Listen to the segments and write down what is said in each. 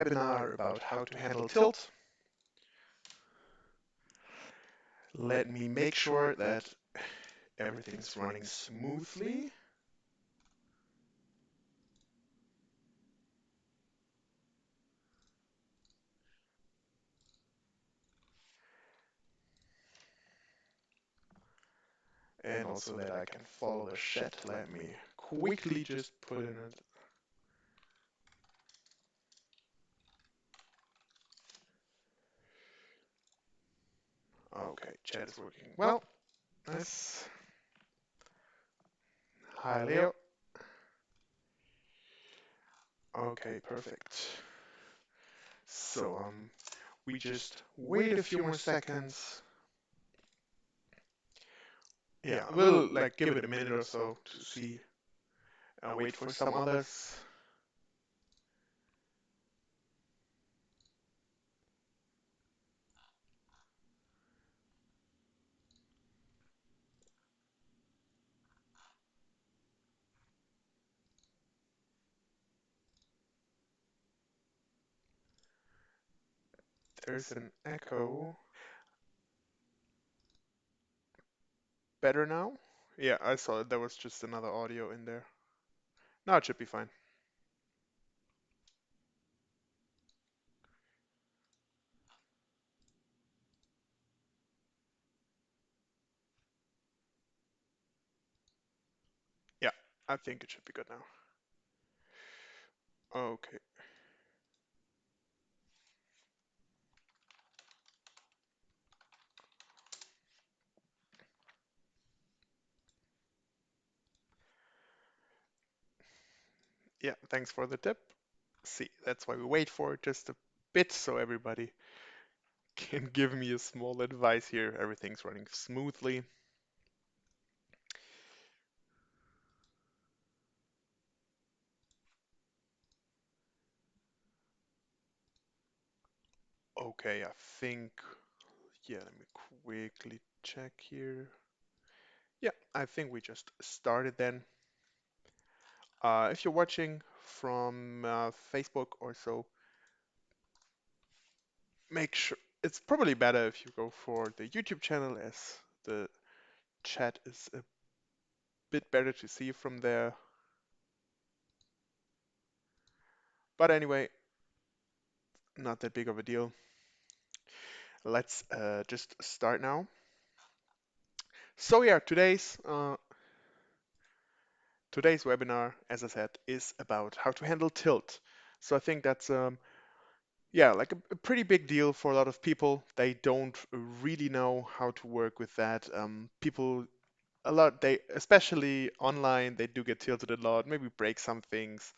webinar about how to handle tilt. Let me make sure that everything's running smoothly. And also that I can follow the chat. Let me quickly just put in it. Okay, chat is working well. Nice. Hi, Leo. Okay, perfect. So, we just wait a few more seconds. Yeah, we'll like give it a minute or so to see. Wait for some others. There's an echo. Better now? Yeah, I saw it. There was just another audio in there. Now it should be fine. Yeah, I think it should be good now. Okay. Yeah, thanks for the tip. See, that's why we wait for just a bit so everybody can give me a small advice here. Everything's running smoothly. Okay, I think, yeah, let me quickly check here. Yeah, I think we just started then. If you're watching from Facebook or so, make sure it's probably better if you go for the YouTube channel as the chat is a bit better to see from there. But anyway, not that big of a deal. Let's just start now. So yeah, today's webinar, as I said, is about how to handle tilt. So I think that's yeah, like a pretty big deal for a lot of people. They don't really know how to work with that. People a lot they especially online they do get tilted a lot, maybe break some things,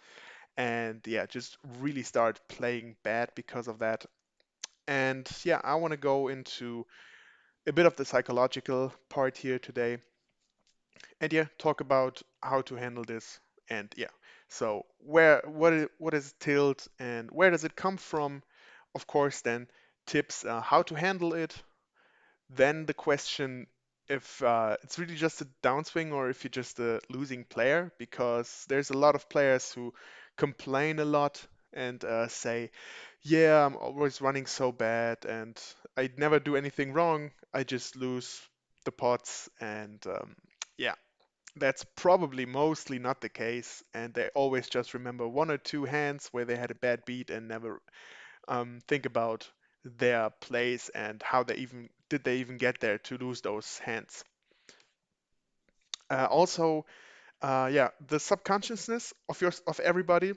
and yeah, just really start playing bad because of that. And yeah, I want to go into a bit of the psychological part here today and yeah, talk about how to handle this. And yeah, so what is tilt and where does it come from? Of course, then tips how to handle it. Then the question if it's really just a downswing or if you're just a losing player, because there's a lot of players who complain a lot and say, yeah, I'm always running so bad and I never do anything wrong. I just lose the pots and yeah, that's probably mostly not the case, and they always just remember one or two hands where they had a bad beat and never think about their plays and how they even get there to lose those hands. Also, yeah, the subconsciousness of everybody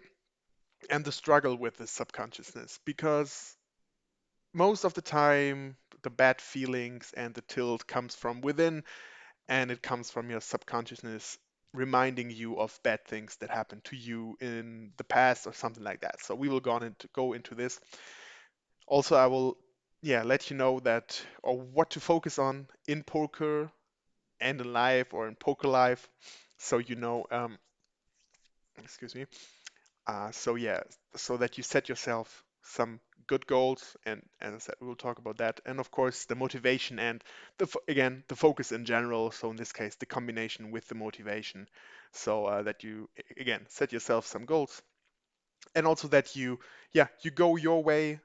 and the struggle with the subconsciousness, because most of the time the bad feelings and the tilt comes from within and it comes from your subconsciousness reminding you of bad things that happened to you in the past or something like that. So we will go into this. Also, I will yeah let you know that or what to focus on in poker and in life or in poker life, so you know excuse me. So yeah, so that you set yourself some good goals, and as I said, we'll talk about that. And of course, the motivation and again the focus in general. So in this case, the combination with the motivation, so that you again set yourself some goals. and also that you go your way.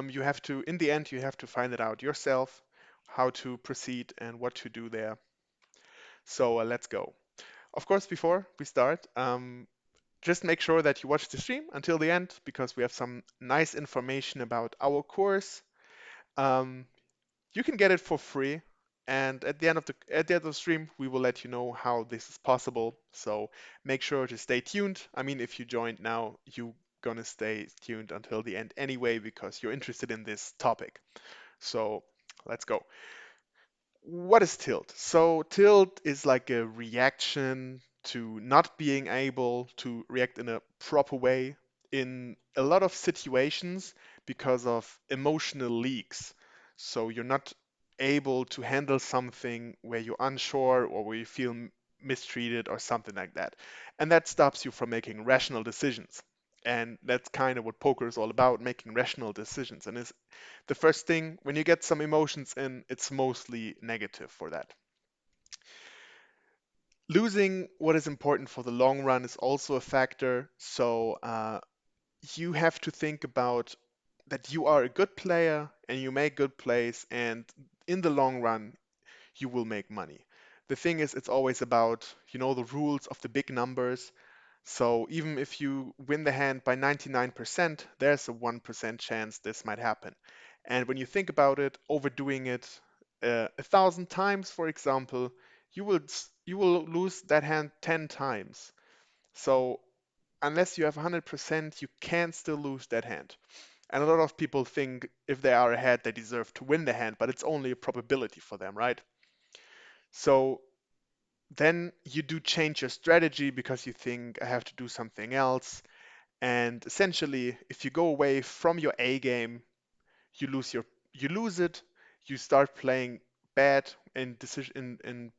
You have to, in the end, you have to find it out yourself, how to proceed and what to do there. So let's go. Of course, before we start, just make sure that you watch the stream until the end because we have some nice information about our course. Um, you can get it for free, and at the end of the stream, we will let you know how this is possible. So make sure to stay tuned. I mean, if you joined now, you're gonna stay tuned until the end anyway because you're interested in this topic. So let's go. What is tilt? So tilt is like a reaction to not being able to react in a proper way in a lot of situations because of emotional leaks. So you're not able to handle something where you're unsure or where you feel mistreated or something like that. And that stops you from making rational decisions. And that's kind of what poker is all about, making rational decisions. And is the first thing when you get some emotions in, it's mostly negative for that. Losing what is important for the long run is also a factor. So you have to think about that you are a good player and you make good plays, and in the long run, you will make money. The thing is, it's always about, the rules of the big numbers. So even if you win the hand by 99%, there's a 1% chance this might happen. And when you think about it, overdoing it 1,000 times, for example, you will lose that hand 10 times. So unless you have 100%, you can still lose that hand. And a lot of people think if they are ahead, they deserve to win the hand, but it's only a probability for them, right? So then you do change your strategy because you think I have to do something else. And essentially, if you go away from your A game, you lose your you lose it. You start playing bad in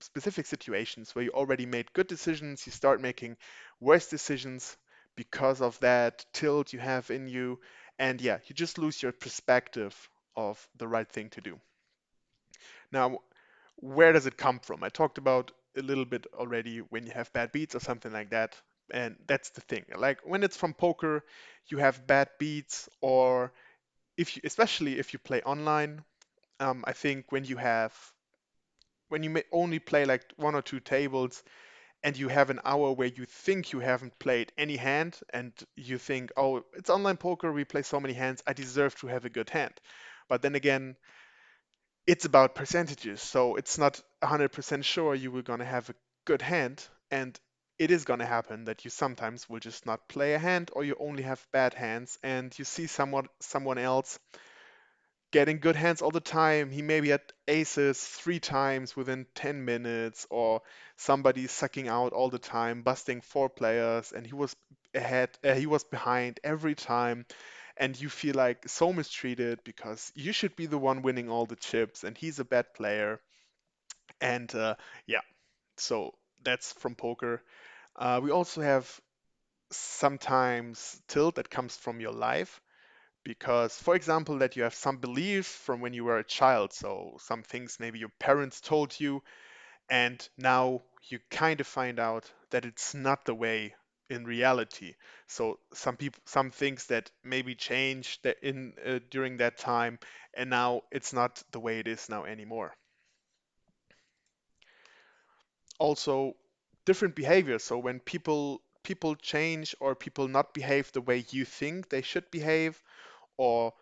specific situations where you already made good decisions. You start making worse decisions because of that tilt you have in you. And yeah, you just lose your perspective of the right thing to do. Now, where does it come from? I talked about a little bit already when you have bad beats or something like that. And that's the thing. Like when it's from poker, you have bad beats, or especially if you play online. I think when you may only play like one or two tables and you have an hour where you think you haven't played any hand and you think, oh, it's online poker, we play so many hands, I deserve to have a good hand. But then again, it's about percentages. So it's not 100% sure you were going to have a good hand. And it is going to happen that you sometimes will just not play a hand or you only have bad hands and you see someone else getting good hands all the time. He maybe had aces 3 times within 10 minutes, or somebody sucking out all the time, busting 4 players, and he was behind every time. And you feel like so mistreated because you should be the one winning all the chips, and he's a bad player. And yeah, so that's from poker. We also have sometimes tilt that comes from your life because, for example, that you have some beliefs from when you were a child. So some things maybe your parents told you, and now you kind of find out that it's not the way in reality. So some things that maybe changed in during that time, and now it's not the way it is now anymore. Also, different behavior. So when people change or people not behave the way you think they should behave, or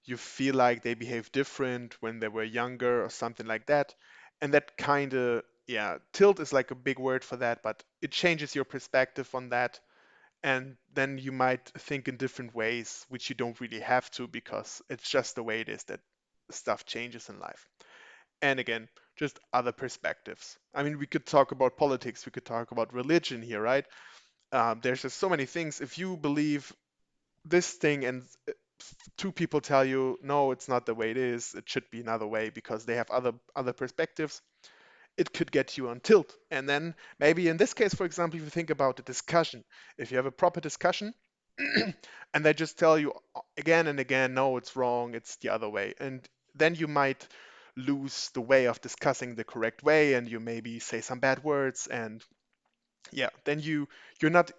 you feel like they behave different when they were younger or something like that. And that kind of, yeah, tilt is like a big word for that, but it changes your perspective on that. And then you might think in different ways, which you don't really have to because it's just the way it is that stuff changes in life. And again, just other perspectives. I mean, we could talk about politics, we could talk about religion here, right? There's just so many things. If you believe this thing and two people tell you no, it's not the way it is, it should be another way because they have other perspectives, it could get you on tilt. And then maybe in this case, for example, if you think about the discussion, if you have a proper discussion and they just tell you again and again, no, it's wrong, it's the other way, and then you might lose the way of discussing the correct way, and you maybe say some bad words, and yeah, then you're not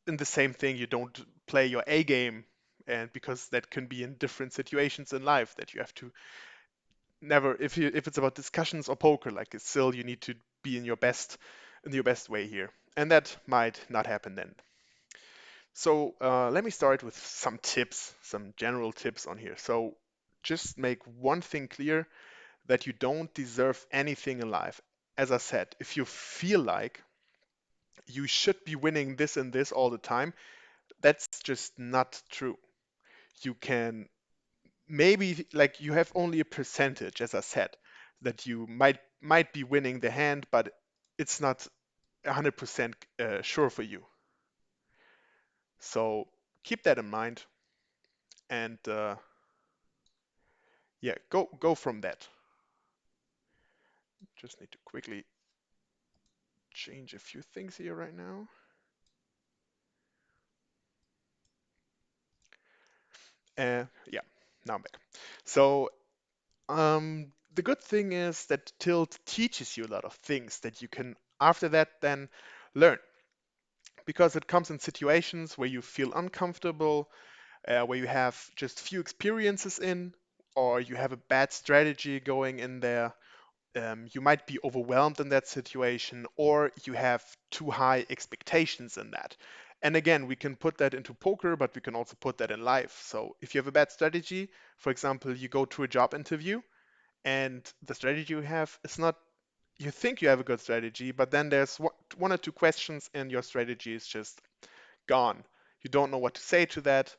in the same thing. You don't play your A game, and because that can be in different situations in life that you have to never, if it's about discussions or poker, like it's still you need to be in your best way here, and that might not happen then. So let me start with some tips, some general tips on here. So just make one thing clear, that you don't deserve anything in life. As I said, if you feel like you should be winning this and this all the time, that's just not true. You can maybe, like, you have only a percentage, as I said, that you might be winning the hand, but it's not 100% sure for you. So keep that in mind, and yeah, go from that. Just need to quickly change a few things here right now. Yeah, now I'm back. So the good thing is that Tilt teaches you a lot of things that you can after that then learn, because it comes in situations where you feel uncomfortable, where you have just few experiences in, or you have a bad strategy going in there. You might be overwhelmed in that situation, or you have too high expectations in that. And again, we can put that into poker, but we can also put that in life. So if you have a bad strategy, for example, you go to a job interview and the strategy you have is not, you think you have a good strategy, but then there's one or two questions and your strategy is just gone. You don't know what to say to that,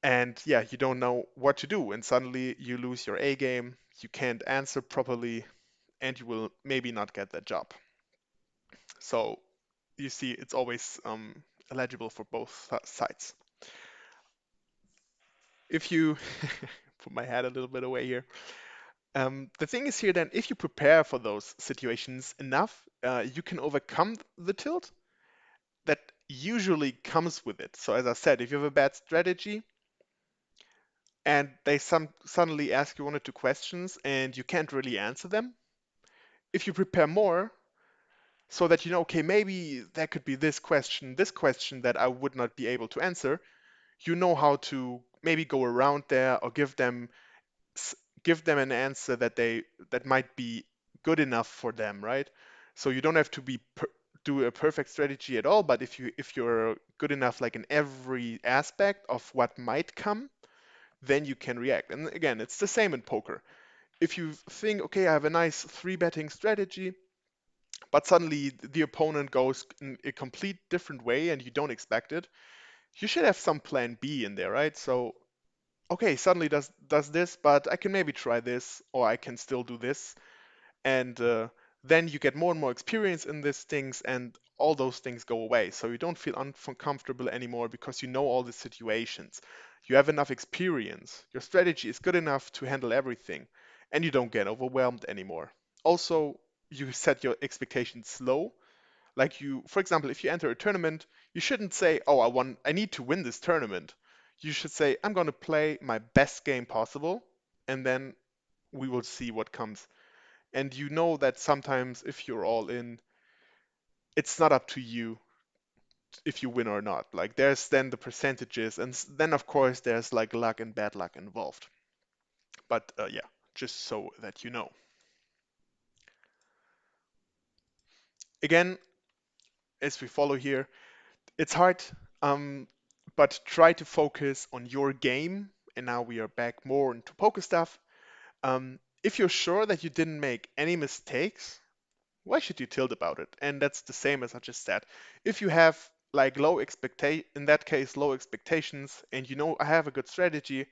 and yeah, you don't know what to do, and suddenly you lose your A game, you can't answer properly, and you will maybe not get that job. So you see, it's always eligible for both sides. If you put my head a little bit away here, the thing is here then, if you prepare for those situations enough, you can overcome the tilt that usually comes with it. So as I said, if you have a bad strategy and they suddenly ask you one or two questions and you can't really answer them, if you prepare more so that you know, okay, maybe there could be this question that I would not be able to answer, you know how to maybe go around there or give them an answer that might be good enough for them, right? So you don't have to do a perfect strategy at all, but if you're good enough, like in every aspect of what might come, then you can react. And again, it's the same in poker. If you think, okay, I have a nice three betting strategy, but suddenly the opponent goes in a complete different way and you don't expect it, you should have some plan B in there, right? So okay, suddenly does this, but I can maybe try this, or I can still do this, and then you get more and more experience in these things, and all those things go away. So you don't feel uncomfortable anymore because you know all the situations. You have enough experience. Your strategy is good enough to handle everything, and you don't get overwhelmed anymore. Also, you set your expectations low. Like you, for example, if you enter a tournament, you shouldn't say, "Oh, I need to win this tournament." You should say, "I'm going to play my best game possible, and then we will see what comes." And you know that sometimes if you're all in, it's not up to you if you win or not. Like there's then the percentages, and then of course there's like luck and bad luck involved. But yeah, just so that you know. Again, as we follow here, it's hard, um, but try to focus on your game. And now we are back more into poker stuff. If you're sure that you didn't make any mistakes, why should you tilt about it? And that's the same as I just said. If you have like in that case, low expectations, and you know I have a good strategy,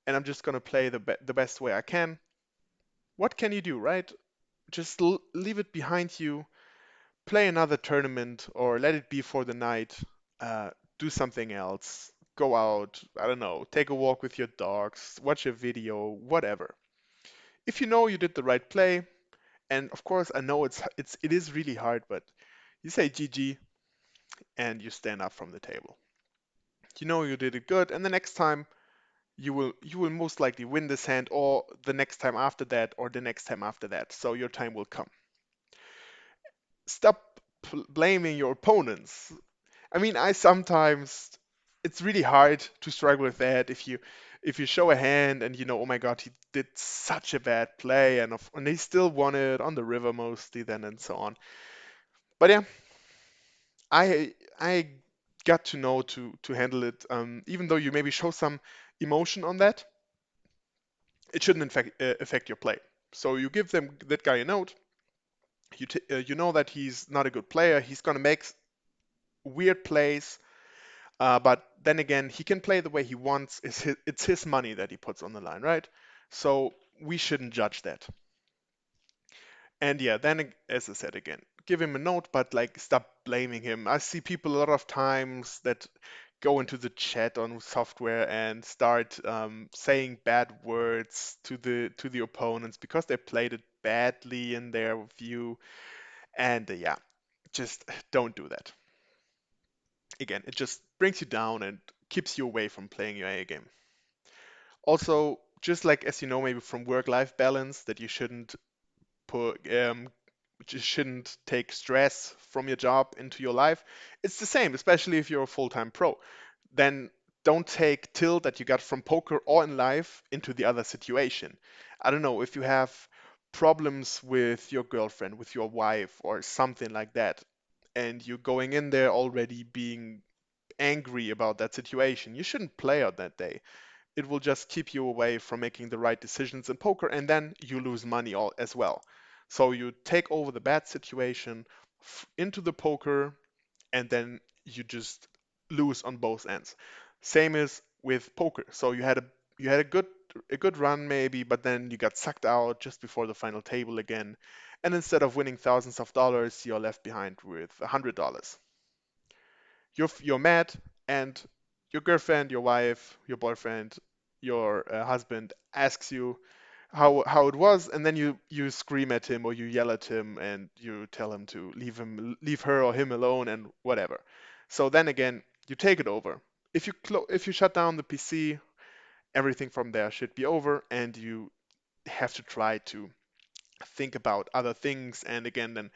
and I'm just gonna play the best way I can, what can you do, right? Just leave it behind you, play another tournament, or let it be for the night. Uh, do something else. Go out, I don't know, take a walk with your dogs, watch a video, whatever. If you know you did the right play, and of course I know it is really hard, but you say GG and you stand up from the table. You know you did it good, and the next time you will most likely win this hand, or the next time after that, or the next time after that. So your time will come. Stop blaming your opponents. I mean, I sometimes it's really hard to struggle with that if you show a hand and you know, oh my God, he did such a bad play and they still won it on the river mostly then and so on. But yeah, I got to know to handle it. Even though you maybe show some emotion on that, it shouldn't affect your play. So you give them that guy a note. You know that he's not a good player. He's gonna make weird plays. But then again, he can play the way he wants. It's his money that he puts on the line, right? So we shouldn't judge that. And yeah, then as I said again, give him a note, but like stop blaming him. I see people a lot of times that go into the chat on software and start saying bad words to the opponents because they played it badly in their view. And yeah, just don't do that. Again, it just brings you down and keeps you away from playing your A game. Also, just like as you know, maybe from work-life balance, that you put just shouldn't take stress from your job into your life. It's the same, especially if you're a full-time pro. Then don't take tilt that you got from poker or in life into the other situation. I don't know if you have problems with your girlfriend, with your wife, or something like that, and you're going in there already being angry about that situation. You shouldn't play on that day. It will just keep you away from making the right decisions in poker, and then you lose money all as well. So you take over the bad situation into the poker, and then you just lose on both ends. Same is with poker. So you had a good run maybe, but then you got sucked out just before the final table again, and instead of winning thousands of dollars, you're left behind with $100. You're mad, and your girlfriend, your wife, your boyfriend, your husband asks you how it was, and then you scream at him or you yell at him and you tell him to leave her or him alone and whatever. So then again, you take it over. If you shut down the PC, everything from there should be over, and you have to try to think about other things, and again then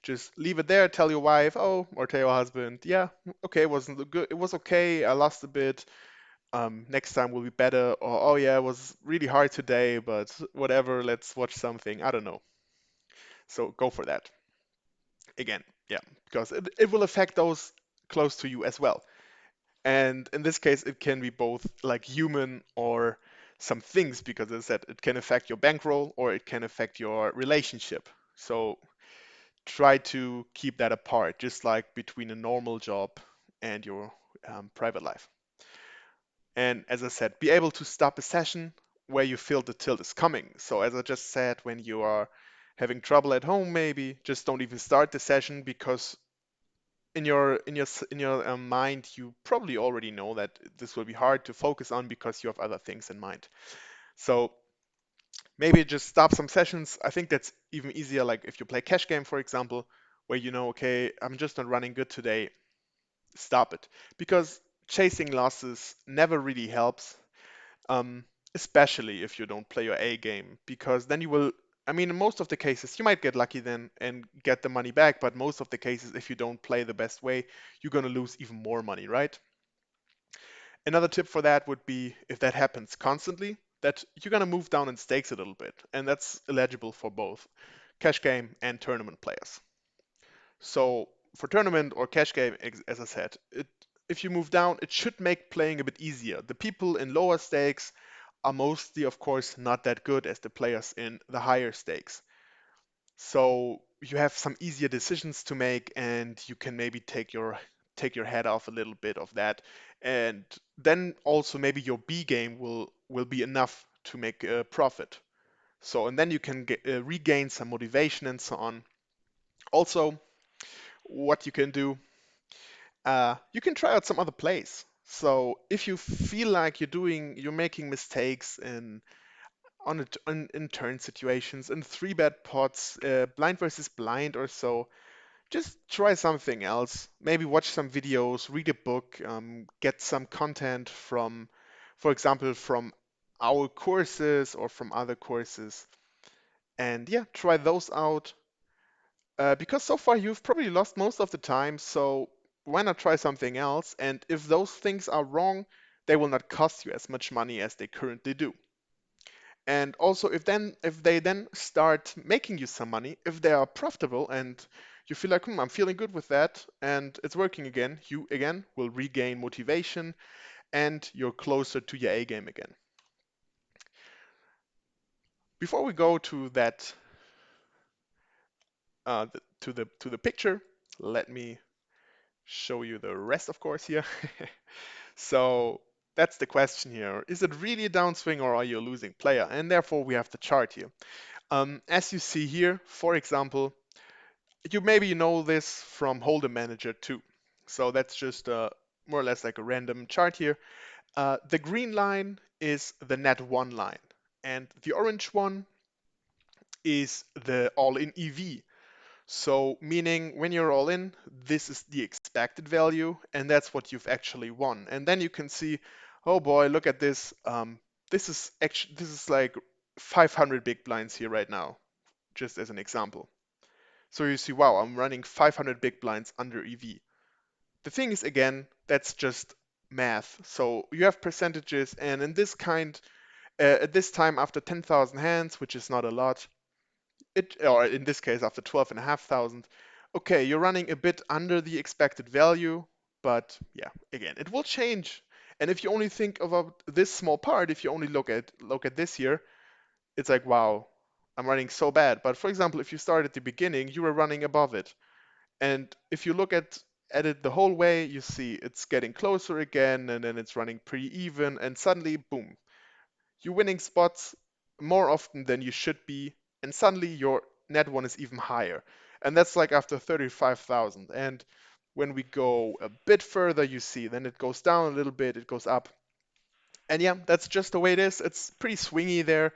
just leave it there. Tell your wife, oh, or tell your husband, yeah, okay, it wasn't good, it was okay, I lost a bit, next time will be better, or oh yeah, it was really hard today, but whatever, let's watch something, I don't know. So go for that. Again, yeah, because it will affect those close to you as well. And in this case, it can be both like human or some things, because as I said, it can affect your bankroll or it can affect your relationship. So try to keep that apart, just like between a normal job and your private life. And as I said, be able to stop a session where you feel the tilt is coming. So as I just said, when you are having trouble at home, maybe just don't even start the session, because in your mind you probably already know that this will be hard to focus on because you have other things in mind. So maybe just stop some sessions. I think that's even easier, like if you play cash game, for example, where you know, okay, I'm just not running good today, stop it. Because chasing losses never really helps, um, especially if you don't play your A game, because then you will. I mean, in most of the cases, you might get lucky then and get the money back, but most of the cases, if you don't play the best way, you're gonna lose even more money, right? Another tip for that would be, if that happens constantly, that you're gonna move down in stakes a little bit, and that's eligible for both cash game and tournament players. So for tournament or cash game, as I said, if you move down, it should make playing a bit easier. The people in lower stakes are mostly, of course, not that good as the players in the higher stakes. So you have some easier decisions to make, and you can maybe take your head off a little bit of that. And then also maybe your B game will be enough to make a profit. So and then you can regain some motivation and so on. Also, what you can do, you can try out some other plays. So if you feel like you're making mistakes in turn situations, in three bet pots, blind versus blind or so, just try something else. Maybe watch some videos, read a book, get some content from, for example, from our courses or from other courses. And yeah, try those out. Because so far you've probably lost most of the time, so why not try something else? And if those things are wrong, they will not cost you as much money as they currently do. And also, if they then start making you some money, if they are profitable and you feel like, I'm feeling good with that and it's working again, you again will regain motivation and you're closer to your A game again. Before we go to that, to the picture, let me show you the rest, of course, here. So that's the question here. Is it really a downswing or are you a losing player? And therefore we have the chart here. As you see here, for example, you maybe know this from Hold'em Manager too. So that's just more or less like a random chart here. The green line is the net one line, and the orange one is the all-in EV. So meaning when you're all in, this is the expected value, and that's what you've actually won. And then you can see, oh boy, look at this. This is like 500 big blinds here right now, just as an example. So you see, wow, I'm running 500 big blinds under EV. The thing is, again, that's just math. So you have percentages, and in this at this time after 10,000 hands, which is not a lot, or in this case after 12,500, okay, you're running a bit under the expected value, but yeah, again, it will change. And if you only think about this small part, if you only look at this here, it's like, wow, I'm running so bad. But for example, if you start at the beginning, you were running above it. And if you look at it the whole way, you see it's getting closer again, and then it's running pretty even, and suddenly, boom, you're winning spots more often than you should be, and suddenly your net one is even higher. And that's like after 35,000. And when we go a bit further, you see, then it goes down a little bit, it goes up. And yeah, that's just the way it is. It's pretty swingy there.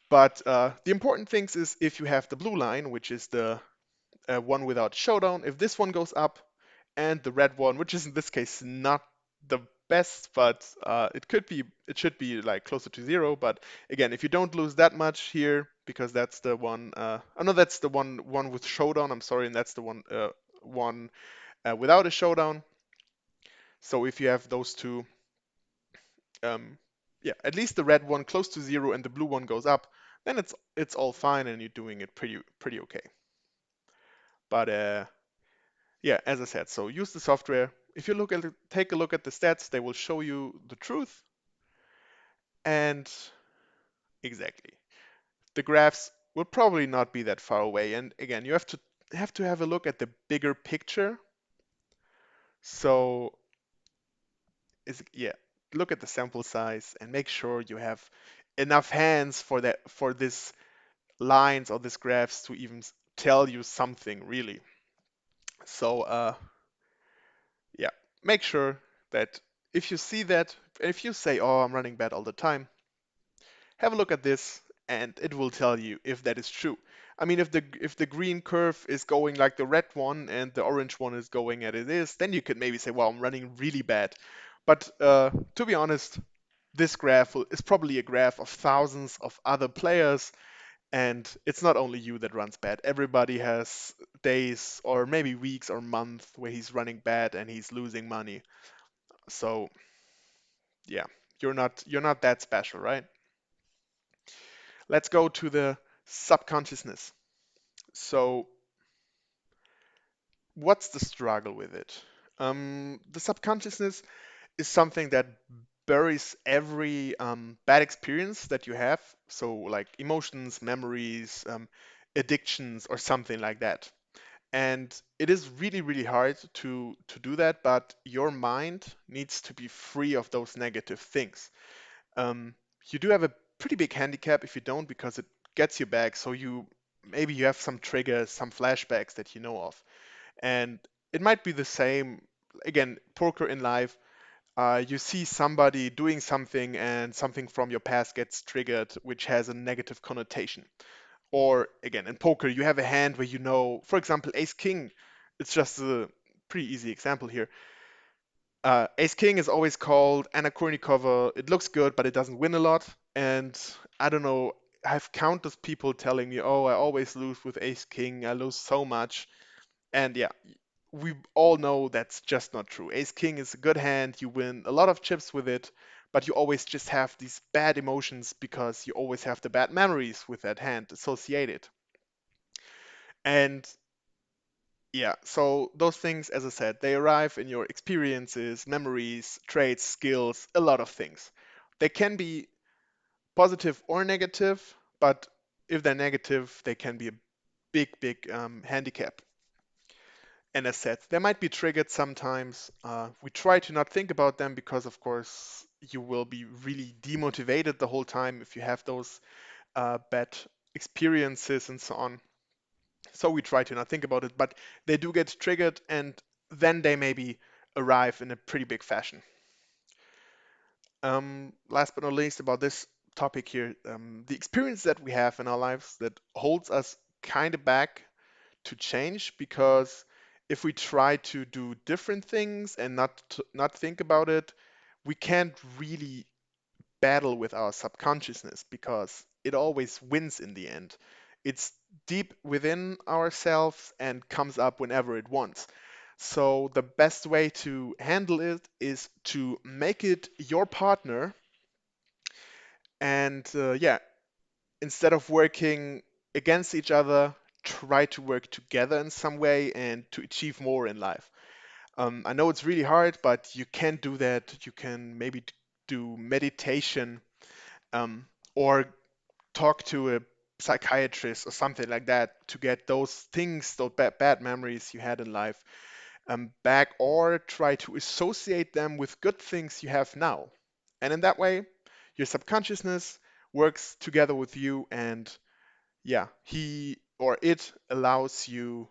But the important things is if you have the blue line, which is the one without showdown, if this one goes up, and the red one, which is in this case not the best, but it should be like closer to zero. But again, if you don't lose that much here, because that's the one, oh no, that's the one with showdown. I'm sorry, and that's the one without a showdown. So if you have those two, um, yeah, at least the red one close to zero and the blue one goes up, then it's all fine and you're doing it pretty okay. But yeah, as I said, so use the software. If you take a look at the stats, they will show you the truth. And exactly, the graphs will probably not be that far away. And again, you have to have a look at the bigger picture. So yeah, look at the sample size and make sure you have enough hands for this lines or this graphs to even tell you something really. So yeah, make sure that if you see that, if you say, oh, I'm running bad all the time, have a look at this and it will tell you if that is true. I mean, if the green curve is going like the red one and the orange one is going as it is, then you could maybe say, well, I'm running really bad. But to be honest, this graph is probably a graph of thousands of other players, and it's not only you that runs bad. Everybody has days or maybe weeks or months where he's running bad and he's losing money. So yeah, you're not that special, right? Let's go to the subconsciousness. So what's the struggle with it? The subconsciousness is something that buries every bad experience that you have. So like emotions, memories, addictions, or something like that. And it is really, really hard to do that, but your mind needs to be free of those negative things. Um, you do have a pretty big handicap if you don't, because it gets you back. So maybe you have some triggers, some flashbacks that you know of, and it might be the same. Again, poker in life. You see somebody doing something, and something from your past gets triggered, which has a negative connotation. Or again, in poker, you have a hand where you know, for example, Ace King. It's just a pretty easy example here. Ace King is always called Anna Kournikova. It looks good, but it doesn't win a lot. And I don't know, I have countless people telling me, oh, I always lose with Ace King. I lose so much. And yeah, we all know that's just not true. Ace King is a good hand, you win a lot of chips with it, but you always just have these bad emotions because you always have the bad memories with that hand associated. And yeah, so those things, as I said, they arrive in your experiences, memories, traits, skills, a lot of things. They can be positive or negative, but if they're negative, they can be a big handicap. And as said, they might be triggered sometimes. We try to not think about them because, of course, you will be really demotivated the whole time if you have those bad experiences and so on. So we try to not think about it, but they do get triggered and then they maybe arrive in a pretty big fashion. Last but not least, about this topic here, the experience that we have in our lives that holds us kind of back to change because if we try to do different things and not think about it, we can't really battle with our subconsciousness because it always wins in the end. It's deep within ourselves and comes up whenever it wants. So the best way to handle it is to make it your partner and yeah, instead of working against each other, try to work together in some way and to achieve more in life. I know it's really hard, but you can do that. You can maybe do meditation um, or talk to a psychiatrist or something like that to get those things, those bad memories you had in life back, or try to associate them with good things you have now. And in that way, your subconsciousness works together with you, and yeah, he or it allows you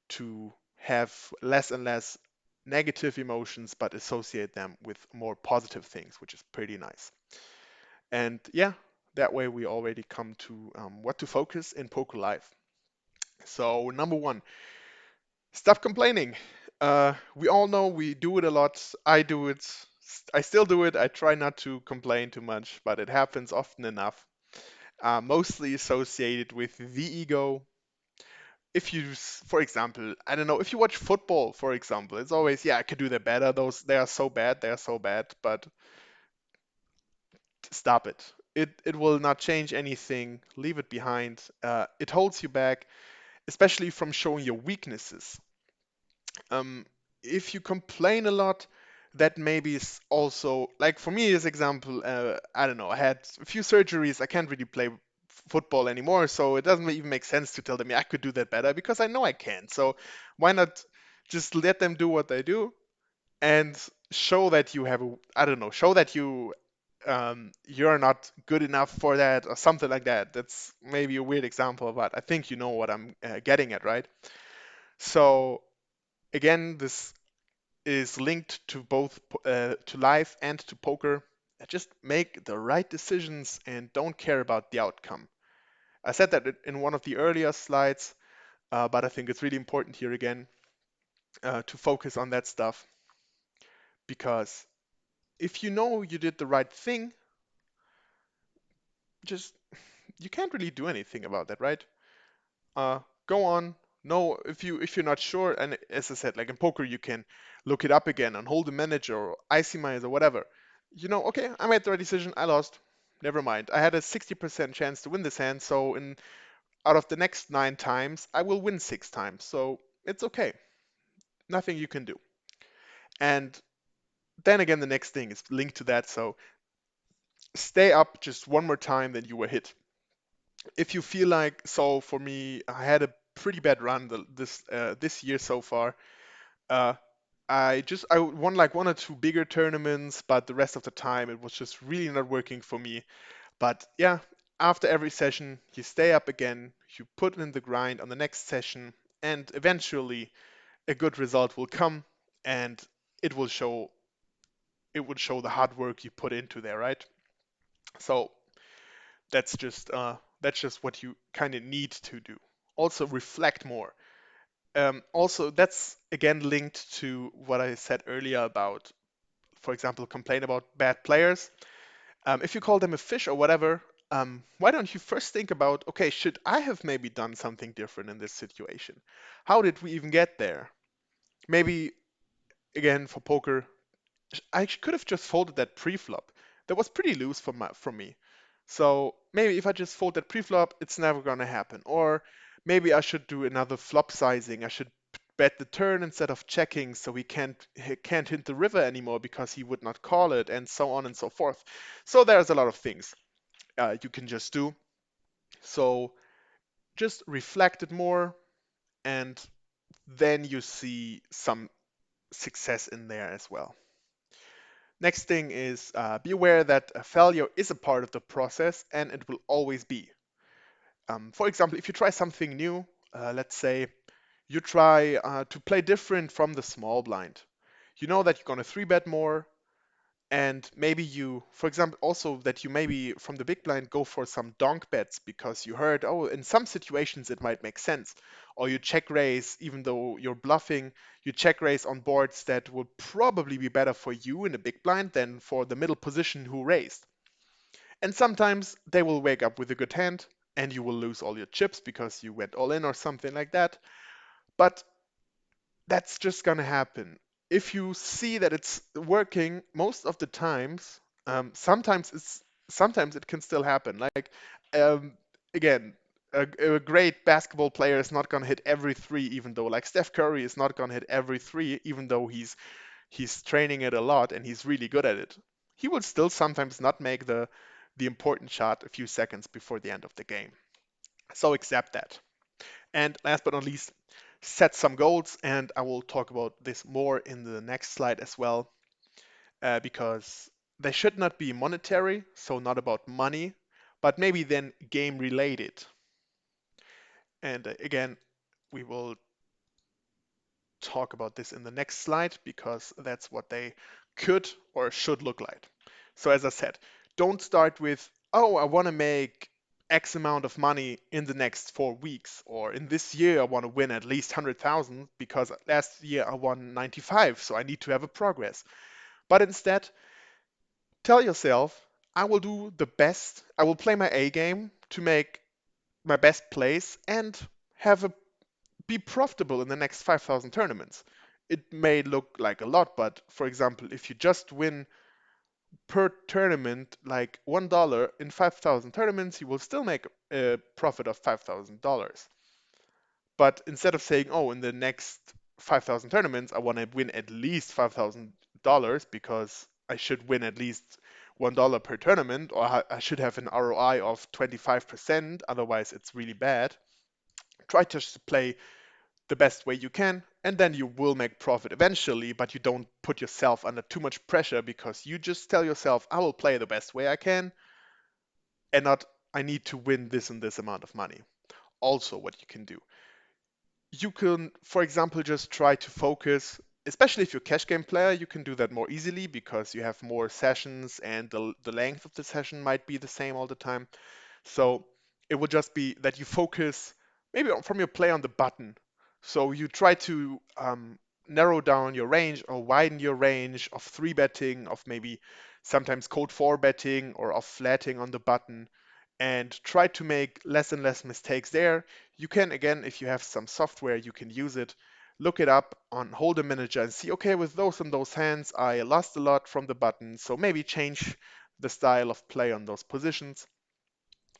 to have less and less negative emotions, but associate them with more positive things, which is pretty nice. And yeah, that way we already come to what to focus in poker life. So number one, stop complaining. We all know we do it a lot. I do it. I still do it. I try not to complain too much, but it happens often enough. Mostly associated with the ego. If you, for example, I don't know, if you watch football, for example, it's always, yeah, I could do that better. Those, they are so bad, they are so bad, but stop it. It will not change anything. Leave it behind. It holds you back, especially from showing your weaknesses. Um, if you complain a lot, that maybe is also like for me as example, I don't know, I had a few surgeries, I can't really play football anymore, so it doesn't even make sense to tell them, yeah, I could do that better because I know I can. So why not just let them do what they do and show that you have a, I don't know, show that you're not good enough for that or something like that. That's maybe a weird example, but I think you know what I'm getting at, right? So again, this is linked to both to life and to poker. Just make the right decisions and don't care about the outcome. I said that in one of the earlier slides, but I think it's really important here again to focus on that stuff because if you know you did the right thing, just you can't really do anything about that, right? Go on. No, if you're not sure, and as I said, like in poker, you can look it up again on Hold the Manager or IC or whatever. You know, okay, I made the right decision. I lost. Never mind. I had a 60% chance to win this hand, so in out of the next 9 times, I will win 6 times. So it's okay. Nothing you can do. And then again, the next thing is linked to that. So stay up just one more time than you were hit. If you feel like, so for me, I had a pretty bad run this year so far. Uh, I won like one or two bigger tournaments, but the rest of the time it was just really not working for me. But yeah, after every session, you stay up again, you put in the grind on the next session, and eventually a good result will come, and it will show it would show the hard work you put into there, right? So that's just what you kind of need to do. Also reflect more. Also, that's again linked to what I said earlier about, for example, complain about bad players. If you call them a fish or whatever, why don't you first think about, okay, should I have maybe done something different in this situation? How did we even get there? Maybe again for poker, I could have just folded that pre-flop. That was pretty loose from me. So maybe if I just fold that pre-flop, it's never gonna happen. Or maybe I should do another flop sizing. I should bet the turn instead of checking, so he can't hit the river anymore because he would not call it, and so on and so forth. So there's a lot of things you can just do. So just reflect it more, and then you see some success in there as well. Next thing is be aware that a failure is a part of the process and it will always be. For example, if you try something new, let's say you try to play different from the small blind. You know that you're going to 3-bet more, and maybe you, for example, also that you maybe from the big blind go for some donk bets because you heard, oh, in some situations it might make sense. Or you check raise, even though you're bluffing, you check raise on boards that will probably be better for you in the big blind than for the middle position who raised. And sometimes they will wake up with a good hand and you will lose all your chips because you went all in or something like that. But that's just gonna happen. If you see that it's working most of the times, sometimes it can still happen. Like um, again, a great basketball player is not gonna hit every three, even though like Steph Curry is not gonna hit every three, even though he's training it a lot and he's really good at it. He will still sometimes not make the important shot a few seconds before the end of the game. So accept that. And last but not least, set some goals. And I will talk about this more in the next slide as well, because they should not be monetary, so not about money, but maybe then game related. And again, we will talk about this in the next slide because that's what they could or should look like. So as I said, don't start with, oh, I want to make X amount of money in the next 4 weeks, or in this year I want to win at least 100,000 because last year I won 95, so I need to have a progress. But instead, tell yourself, I will do the best, I will play my A game to make my best plays and have a be profitable in the next 5,000 tournaments. It may look like a lot, but for example, if you just win per tournament like $1 in 5,000 tournaments, you will still make a profit of $5,000. But instead of saying, oh, in the next 5,000 tournaments, I want to win at least $5,000 because I should win at least $1 per tournament, or I should have an ROI of 25%, otherwise it's really bad. Try to play the best way you can, and then you will make profit eventually, but you don't put yourself under too much pressure because you just tell yourself, I will play the best way I can, and not, I need to win this and this amount of money. Also, what you can do, you can, for example, just try to focus, especially if you're a cash game player, you can do that more easily because you have more sessions and the length of the session might be the same all the time. So it will just be that you focus maybe from your play on the button. So you try to narrow down your range or widen your range of 3-betting, of maybe sometimes code 4-betting or of flatting on the button, and try to make less and less mistakes there. You can, again, if you have some software, you can use it. Look it up on Hold'em Manager and see, okay, with those and those hands, I lost a lot from the button, so maybe change the style of play on those positions.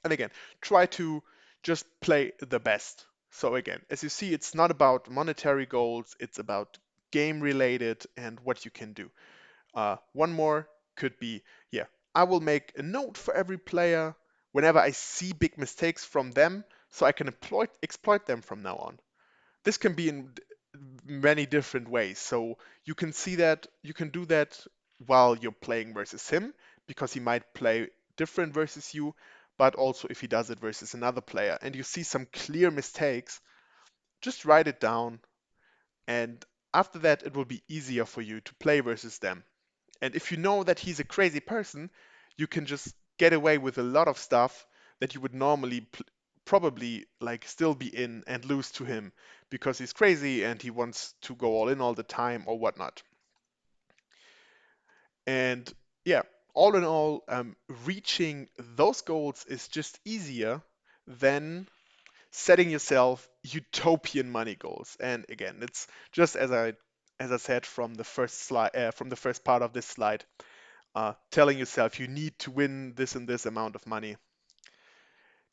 And again, try to just play the best. So again, as you see, it's not about monetary goals, it's about game related and what you can do. One more could be, yeah, I will make a note for every player whenever I see big mistakes from them so I can exploit them from now on. This can be in many different ways. So you can see that you can do that while you're playing versus him because he might play different versus you, but also if he does it versus another player and you see some clear mistakes, just write it down, and after that it will be easier for you to play versus them. And if you know that he's a crazy person, you can just get away with a lot of stuff that you would normally probably like still be in and lose to him because he's crazy and he wants to go all in all the time or whatnot. And yeah, all in all, reaching those goals is just easier than setting yourself utopian money goals. And again, it's just as I as I said from the first slide, from the first part of this slide, telling yourself you need to win this and this amount of money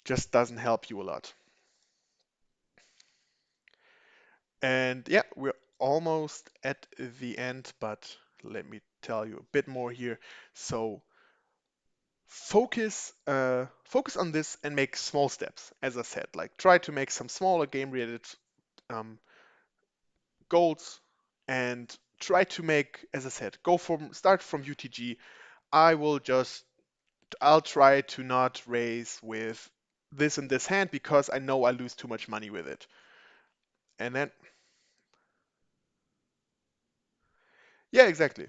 just doesn't help you a lot. And yeah, we're almost at the end, but let me tell you a bit more here. So focus on this and make small steps. As I said, like try to make some smaller game-related um, goals and try to make, as I said, go from start from UTG. I will just I'll try to not raise with this and this hand because I know I lose too much money with it. And then yeah, exactly.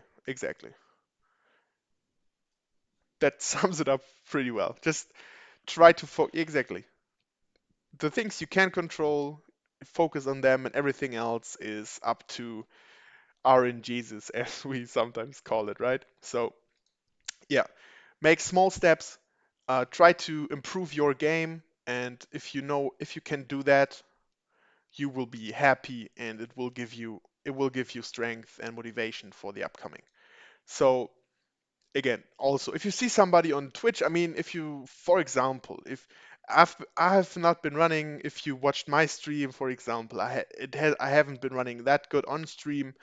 That sums it up pretty well. Just try to exactly the things you can control, focus on them, and everything else is up to RNGesus, as we sometimes call it, right? So yeah, make small steps, try to improve your game, and if you can do that, you will be happy, and it will give you strength and motivation for the upcoming. So again, also, if you see somebody on Twitch, I mean, if you, for example, if I have not been running, if you watched my stream, for example, I haven't been running that good on stream.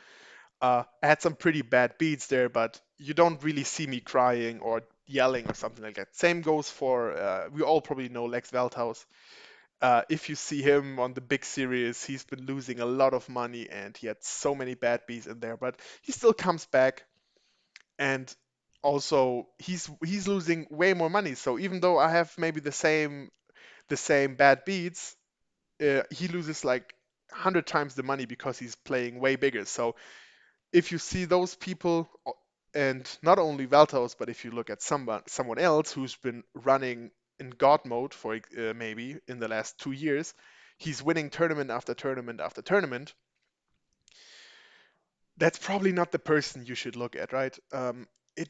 I had some pretty bad beats there, but you don't really see me crying or yelling or something like that. Same goes for we all probably know Lex Velthaus. If you see him on the big series, he's been losing a lot of money and he had so many bad beats in there, but he still comes back and also he's losing way more money. So even though I have maybe the same bad beats, he loses like 100 times the money because he's playing way bigger. So if you see those people, and not only Valtos, but if you look at someone else who's been running in God mode for maybe in the last 2 years, he's winning tournament after tournament after tournament. That's probably not the person you should look at, right? It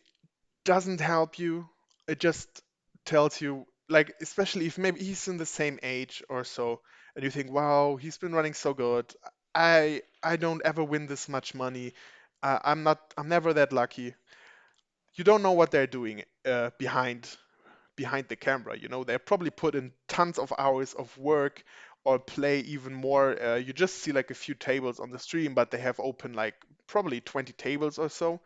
doesn't help you. It just tells you, like, especially if maybe he's in the same age or so, and you think, wow, he's been running so good. I don't ever win this much money. I'm never that lucky. You don't know what they're doing behind the camera. You know, they probably put in tons of hours of work or play even more. You just see like a few tables on the stream, but they have open like probably 20 tables or so.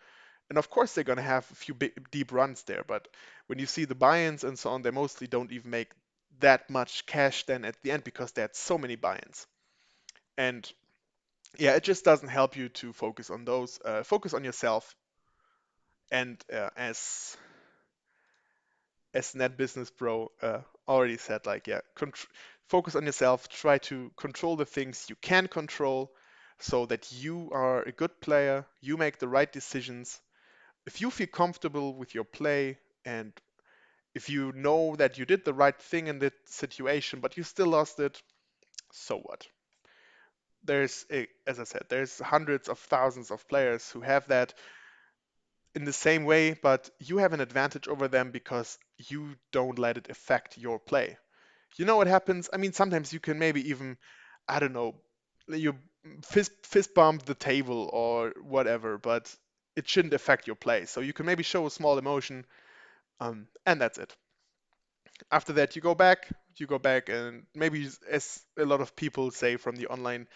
And of course, they're gonna have a few big, deep runs there. But when you see the buy-ins and so on, they mostly don't even make that much cash then at the end because they had so many buy-ins. And yeah, it just doesn't help you to focus on those. Focus on yourself. And as Net Business Bro already said, like, yeah, focus on yourself, try to control the things you can control so that you are a good player, you make the right decisions. If you feel comfortable with your play and if you know that you did the right thing in that situation, but you still lost it, so what? As I said, there's hundreds of thousands of players who have that in the same way, but you have an advantage over them because you don't let it affect your play. You know what happens? I mean, sometimes you can maybe even, I don't know, you fist bump the table or whatever, but it shouldn't affect your play. So you can maybe show a small emotion, and that's it. After that, you go back, and maybe as a lot of people say from the online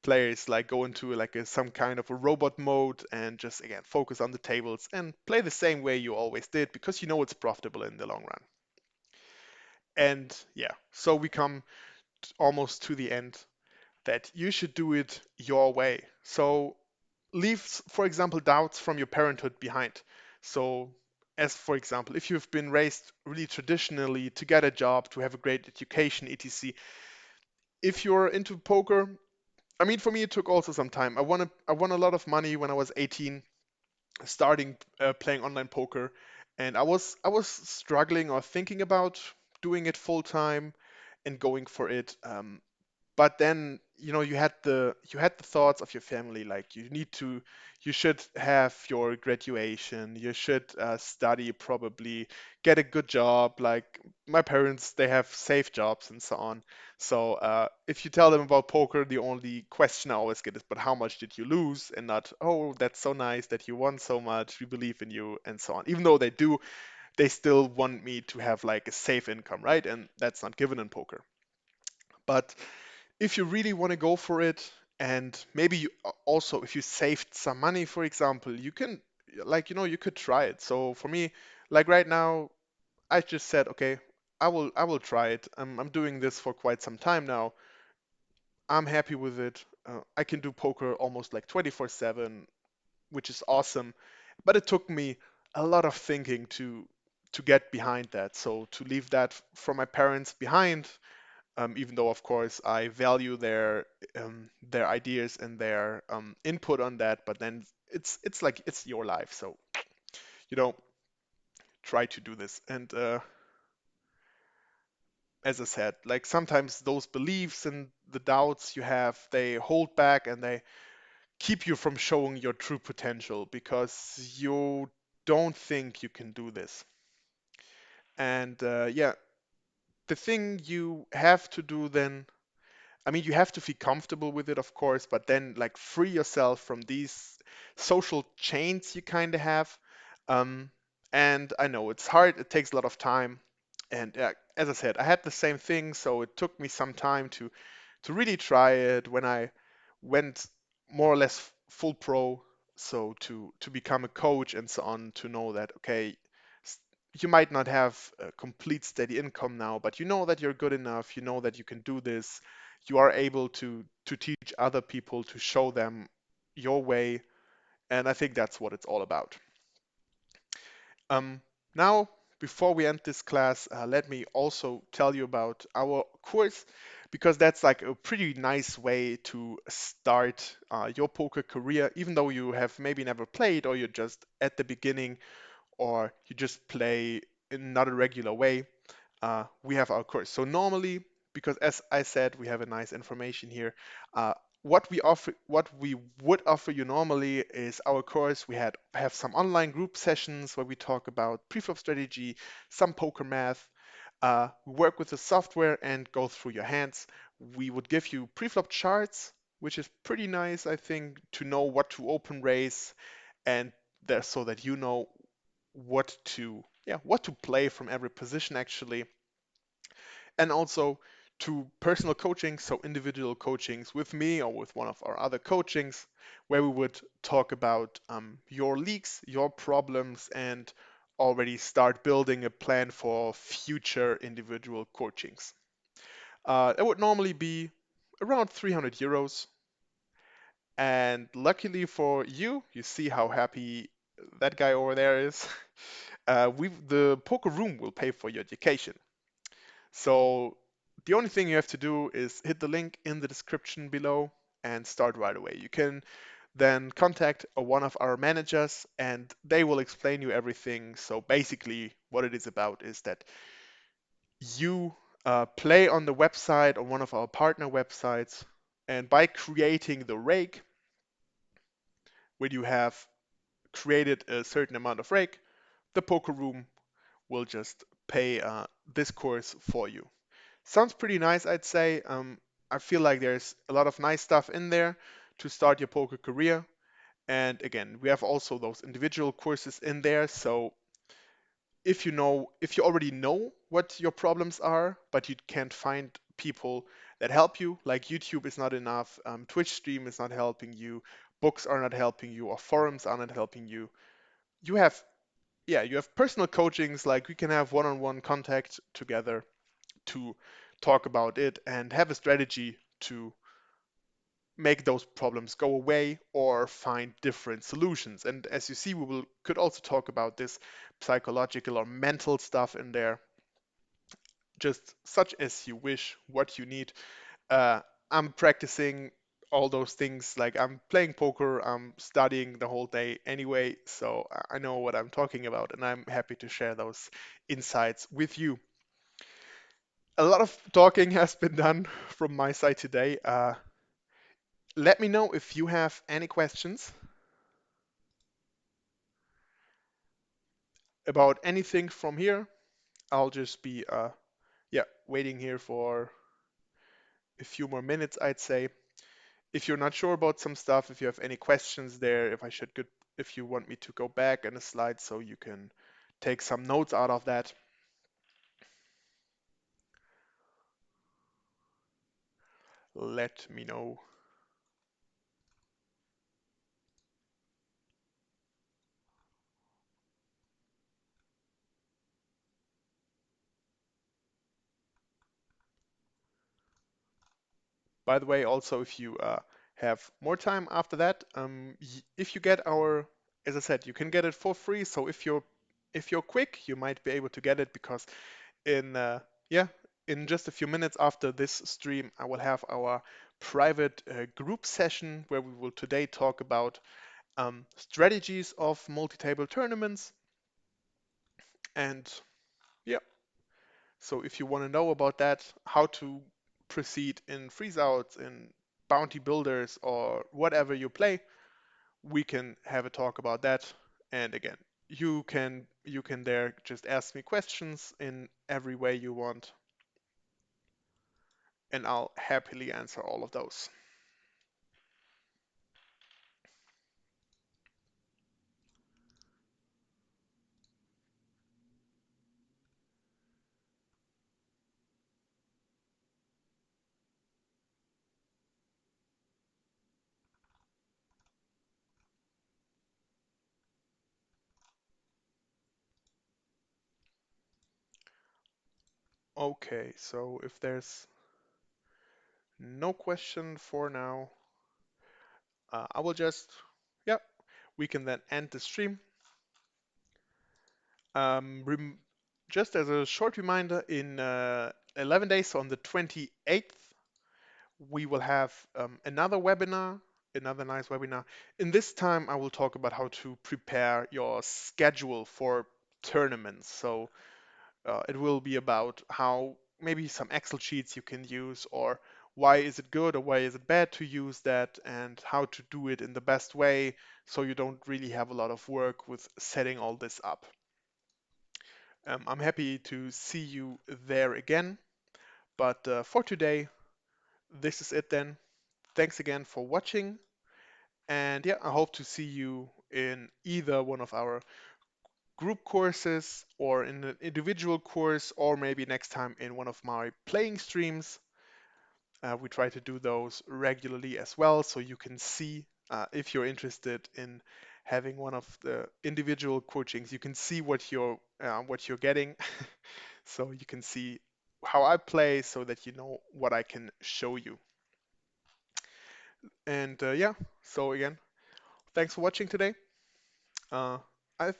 players, like go into like some kind of a robot mode and just again focus on the tables and play the same way you always did because you know it's profitable in the long run. And yeah, so we come almost to the end that you should do it your way. So leave, for example, doubts from your parenthood behind. So, as for example, if you've been raised really traditionally to get a job, to have a great education, etc., if you're into poker, I mean, for me, it took also some time. I won a lot of money when I was 18, starting playing online poker, and I was struggling or thinking about doing it full time and going for it. But then you had the thoughts of your family like you should have your graduation, you should study, probably get a good job, like my parents, they have safe jobs and so on. So if you tell them about poker, the only question I always get is, but how much did you lose? And not, oh, that's so nice that you won so much. We believe in you and so on. Even though they do, they still want me to have like a safe income, right? And that's not given in poker. But if you really want to go for it, and maybe you also, if you saved some money, for example, you can, like, you could try it. So for me, like right now, I just said, okay, I will try it. I'm doing this for quite some time now. I'm happy with it. I can do poker almost like 24/7, which is awesome. But it took me a lot of thinking to get behind that. So to leave that from my parents behind, even though of course I value their ideas and their input on that, but then it's like it's your life, so you know try to do this. And as I said, like sometimes those beliefs and the doubts you have, they hold back and they keep you from showing your true potential because you don't think you can do this. And yeah, the thing you have to do then, I mean, you have to feel comfortable with it, of course, but then like free yourself from these social chains you kind of have. Um, and I know it's hard, it takes a lot of time. And as I said, I had the same thing, so it took me some time to really try it when I went more or less full pro. So to become a coach and so on, to know that okay, s- you might not have a complete steady income now, but you know that you're good enough. You know that you can do this. You are able to teach other people, to show them your way, and I think that's what it's all about. Um, Now, before we end this class, let me also tell you about our course, because that's like a pretty nice way to start your poker career, even though you have maybe never played, or you're just at the beginning, or you just play in not a regular way. We have our course. So normally, because as I said, we have a nice information here. Uh, what we would offer you normally is our course. We have some online group sessions where we talk about preflop strategy, some poker math. We work with the software and go through your hands. We would give you preflop charts, which is pretty nice, I think, to know what to open raise, and there so that you know what to play from every position actually. And also to personal coaching, so individual coachings with me or with one of our other coachings, where we would talk about your leaks, your problems, and already start building a plan for future individual coachings. It would normally be around 300 euros. And luckily for you, you see how happy that guy over there is. The poker room will pay for your education. So the only thing you have to do is hit the link in the description below and start right away. You can then contact one of our managers and they will explain you everything. So basically, what it is about is that you play on the website, on one of our partner websites, and by creating the rake, when you have created a certain amount of rake, the poker room will just pay this course for you. Sounds pretty nice, I'd say. I feel like there's a lot of nice stuff in there to start your poker career. And again, we have also those individual courses in there. So if you already know what your problems are, but you can't find people that help you, like YouTube is not enough, Twitch stream is not helping you, books are not helping you, or forums are not helping you, you have you have personal coachings, like we can have one-on-one contact together to talk about it and have a strategy to make those problems go away or find different solutions. And as you see, could also talk about this psychological or mental stuff in there, just such as you wish, what you need. Uh, I'm practicing all those things, like I'm playing poker, I'm studying the whole day anyway, so I know what I'm talking about, and I'm happy to share those insights with you. A lot of talking has been done from my side today. Let me know if you have any questions about anything from here. I'll just be yeah, waiting here for a few more minutes, I'd say. If you're not sure about some stuff, if you have any questions there, if you want me to go back in a slide so you can take some notes out of that, let me know. By the way, also if you have more time after that, if you get our, as I said, you can get it for free. So if you're quick, you might be able to get it because in yeah, in just a few minutes after this stream, I will have our private group session where we will today talk about strategies of multi-table tournaments. And yeah, so if you want to know about that, how to proceed in freeze outs, in bounty builders, or whatever you play, we can have a talk about that. And again, you can there just ask me questions in every way you want, and I'll happily answer all of those. Okay, so if there's no question for now, I will just, yeah, we can then end the stream. Rem just as a short reminder, in 11 days, so on the 28th, we will have another webinar, another nice webinar. In this time, I will talk about how to prepare your schedule for tournaments. So it will be about how maybe some Excel sheets you can use, or why is it good or why is it bad to use that, and how to do it in the best way so you don't really have a lot of work with setting all this up. I'm happy to see you there again, but for today, this is it then. Thanks again for watching, and yeah, I hope to see you in either one of our group courses or in an individual course, or maybe next time in one of my playing streams. We try to do those regularly as well, so you can see if you're interested in having one of the individual coachings, you can see what you're getting, so you can see how I play, so that you know what I can show you. And yeah, so again, thanks for watching today. Uh, I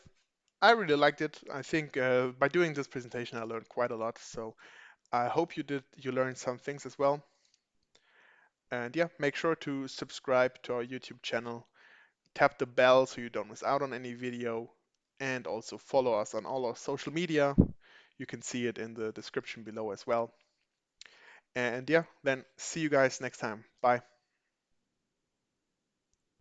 I really liked it. I think by doing this presentation, I learned quite a lot. So I hope you learned some things as well. And yeah, make sure to subscribe to our YouTube channel, tap the bell so you don't miss out on any video, and also follow us on all our social media. You can see it in the description below as well. And yeah, then see you guys next time. Bye.